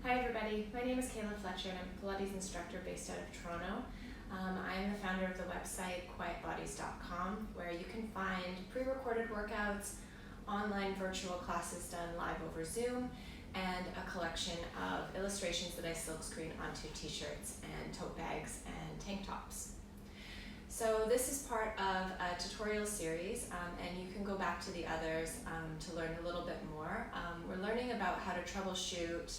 Hi everybody, my name is Kayla Fletcher and I'm a Pilates instructor based out of Toronto. I am the founder of the website quietbodies.com, where you can find pre-recorded workouts, online virtual classes done live over Zoom, and a collection of illustrations that I silkscreen onto t-shirts and tote bags and tank tops. So this is part of a tutorial series, and you can go back to the others to learn a little bit more. We're learning about how to troubleshoot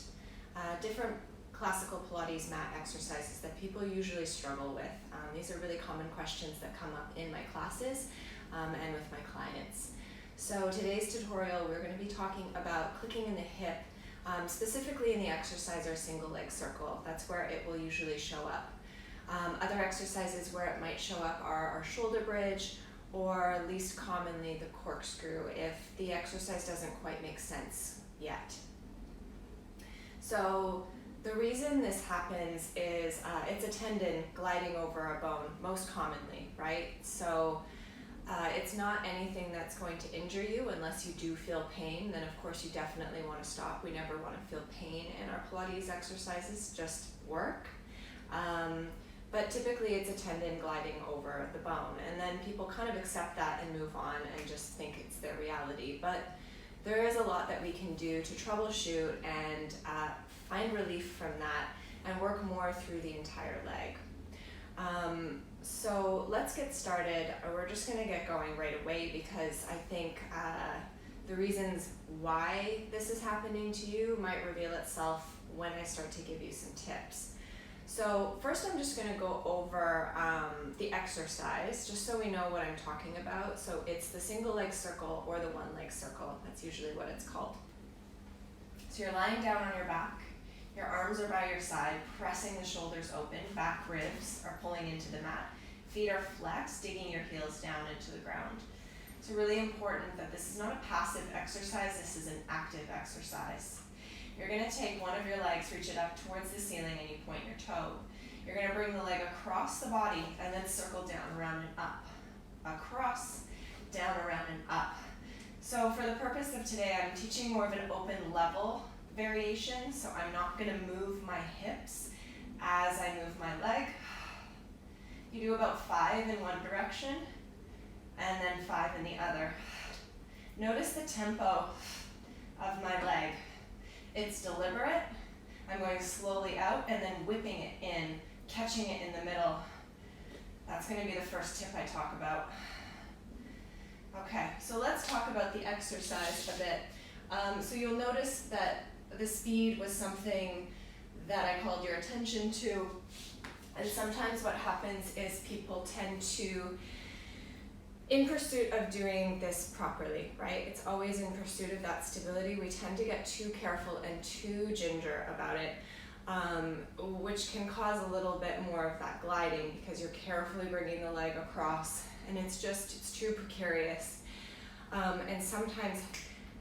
different classical Pilates mat exercises that people usually struggle with. These are really common questions that come up in my classes and with my clients. So today's tutorial, we're going to be talking about clicking in the hip, specifically in the exercise or single leg circle. That's where it will usually show up. Other exercises where it might show up are our shoulder bridge, or least commonly the corkscrew if the exercise doesn't quite make sense yet. So the reason this happens is it's a tendon gliding over a bone, most commonly, right? So it's not anything that's going to injure you unless you do feel pain. Then of course you definitely want to stop. We never want to feel pain in our Pilates exercises, just work. But typically it's a tendon gliding over the bone, and then people kind of accept that and move on and just think it's their reality. But there is a lot that we can do to troubleshoot and find relief from that and work more through the entire leg. So let's get started. We're just going to get going right away because I think the reasons why this is happening to you might reveal itself when I start to give you some tips. So first I'm just going to go over the exercise, just so we know what I'm talking about. So it's the single leg circle or the one leg circle. That's usually what it's called. So you're lying down on your back. Your arms are by your side, pressing the shoulders open. Back ribs are pulling into the mat. Feet are flexed, digging your heels down into the ground. It's really important that this is not a passive exercise. This is an active exercise. You're going to take one of your legs, reach it up towards the ceiling, and you point your toe. You're going to bring the leg across the body and then circle down, around, and up. Across, down, around, and up. So for the purpose of today, I'm teaching more of an open level variation, so I'm not going to move my hips as I move my leg. You do about 5 in one direction and then 5 in the other. Notice the tempo of my leg. It's deliberate. I'm going slowly out and then whipping it in, catching it in the middle. That's going to be the first tip I talk about. Okay, so let's talk about the exercise a bit. So you'll notice that the speed was something that I called your attention to. And sometimes what happens is people tend to, in pursuit of doing this properly, right? It's always in pursuit of that stability. We tend to get too careful and too ginger about it, which can cause a little bit more of that gliding because you're carefully bringing the leg across, and it's too precarious. And sometimes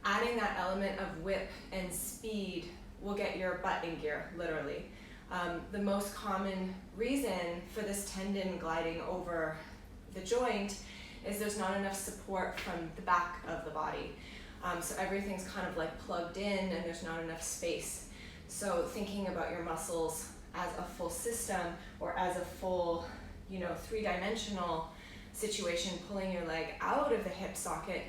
adding that element of whip and speed will get your butt in gear, literally. The most common reason for this tendon gliding over the joint is there's not enough support from the back of the body. So everything's kind of like plugged in and there's not enough space. So thinking about your muscles as a full system or as a full, three-dimensional situation, pulling your leg out of the hip socket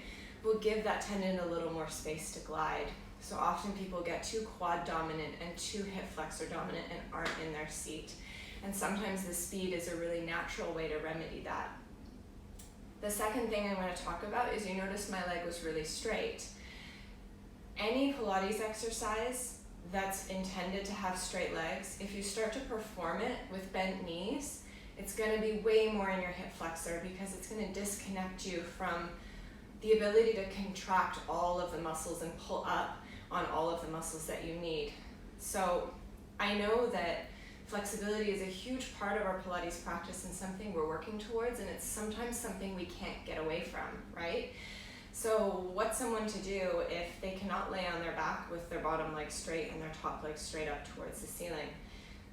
will give that tendon a little more space to glide. So often people get too quad dominant and too hip flexor dominant and aren't in their seat. And sometimes the speed is a really natural way to remedy that. The second thing I want to talk about is you notice my leg was really straight. Any Pilates exercise that's intended to have straight legs, if you start to perform it with bent knees, it's going to be way more in your hip flexor because it's going to disconnect you from the ability to contract all of the muscles and pull up on all of the muscles that you need. So I know that flexibility is a huge part of our Pilates practice and something we're working towards, and it's sometimes something we can't get away from, right? So what's someone to do if they cannot lay on their back with their bottom leg straight and their top leg straight up towards the ceiling?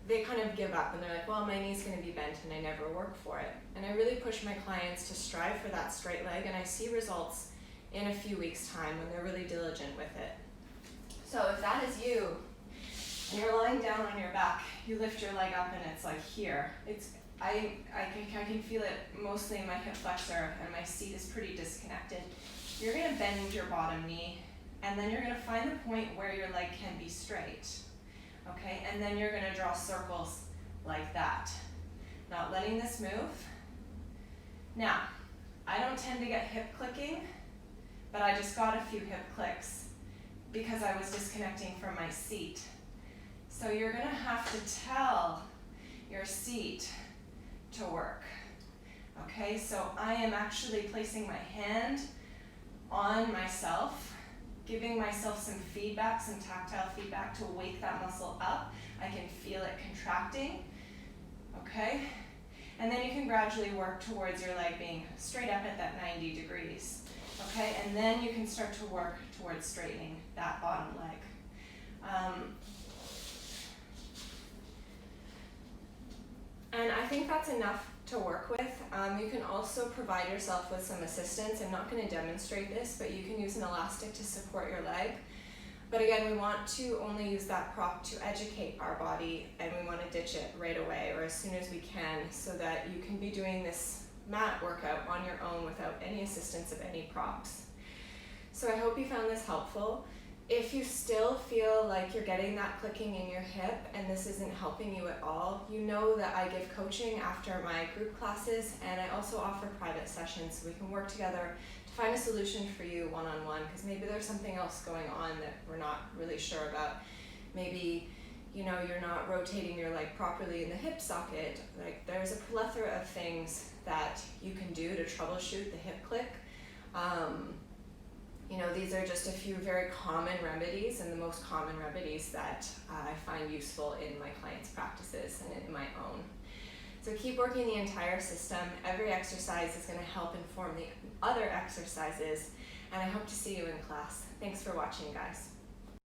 They kind of give up and they're like, well, my knee's going to be bent and I never work for it. And I really push my clients to strive for that straight leg, and I see results in a few weeks' time when they're really diligent with it. So if that is you, And you're lying down on your back. You lift your leg up and it's like here. I can feel it mostly in my hip flexor, and my seat is pretty disconnected. You're gonna bend your bottom knee, and then you're gonna find the point where your leg can be straight. Okay, and then you're gonna draw circles like that. Not letting this move. Now, I don't tend to get hip clicking, but I just got a few hip clicks because I was disconnecting from my seat. So you're gonna have to tell your seat to work. Okay, so I am actually placing my hand on myself, giving myself some feedback, some tactile feedback to wake that muscle up. I can feel it contracting, okay? And then you can gradually work towards your leg being straight up at that 90 degrees, okay? And then you can start to work towards straightening that bottom leg. And I think that's enough to work with. You can also provide yourself with some assistance. I'm not going to demonstrate this, but you can use an elastic to support your leg. But again, we want to only use that prop to educate our body, and we want to ditch it right away or as soon as we can, so that you can be doing this mat workout on your own without any assistance of any props. So I hope you found this helpful. If you still feel like you're getting that clicking in your hip and this isn't helping you at all, you know that I give coaching after my group classes, and I also offer private sessions so we can work together to find a solution for you one-on-one, because maybe there's something else going on that we're not really sure about. Maybe you're not rotating your leg properly in the hip socket. Like, there's a plethora of things that you can do to troubleshoot the hip click. These are just a few very common remedies, and the most common remedies that I find useful in my clients' practices and in my own. So keep working the entire system. Every exercise is going to help inform the other exercises, and I hope to see you in class. Thanks for watching, guys.